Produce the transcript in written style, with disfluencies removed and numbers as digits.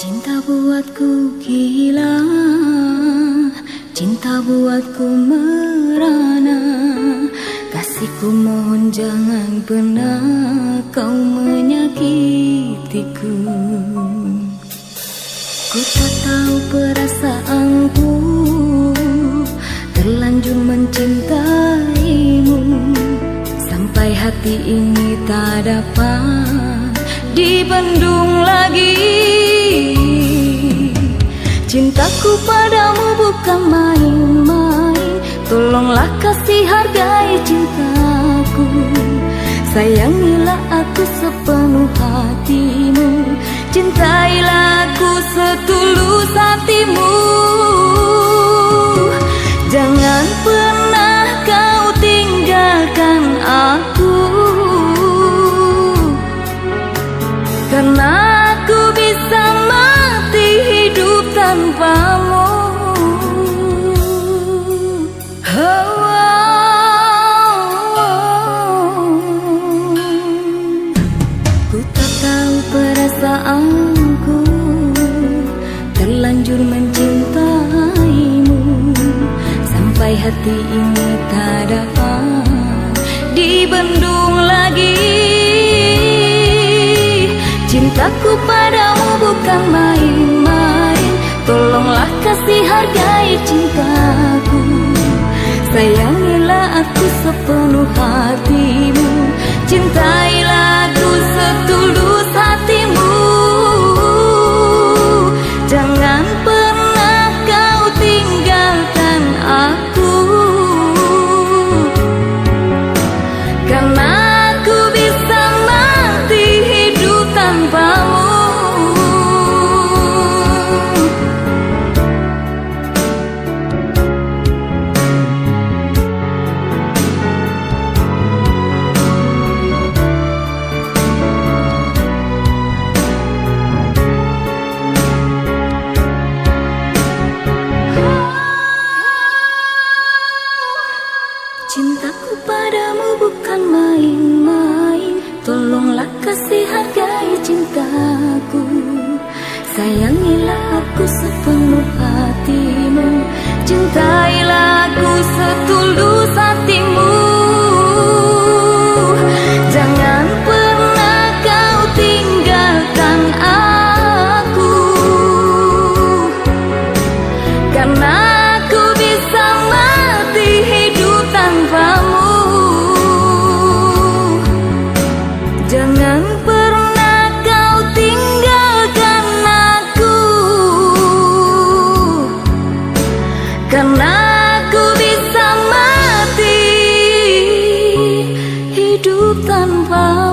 Cinta buatku gila, cinta buatku merana. Kasihku mohon jangan pernah kau menyakitiku. Ku tak tahu perasaanku, terlanjur mencintaimu, sampai hati ini tak dapat dibendung lagi. Cintaku padamu bukan main-main, tolonglah kasih hargai cintaku. Sayangilah aku sepenuh hatimu, cintailah aku setulus hatimu. Jangan pernah kau tinggalkan aku, karena aku bisa mati hidup tanpamu. Ku tak tahu perasaanku, terlanjur mencintaimu, sampai hati ini tak dapat dibendung lagi. Cintaku padamu bukan main-main, tolonglah kasih hargai cintaku. Sayangilah aku sepenuh hatimu, cintailah aku setulus hatimu. Jangan pernah kau tinggalkan aku, karena aku bisa mati hidup tanpamu. Cintaku padamu bukan main-main, tolonglah kasih hargai cintaku. Sayangilah aku sepenuh hatimu, cintailah aku setulus hatimu. Jangan pernah kau tinggalkan aku, karena aku bisa mati hidup tanpamu. Jangan pernah kau tinggalkan aku, karena aku bisa mati hidup tanpamu.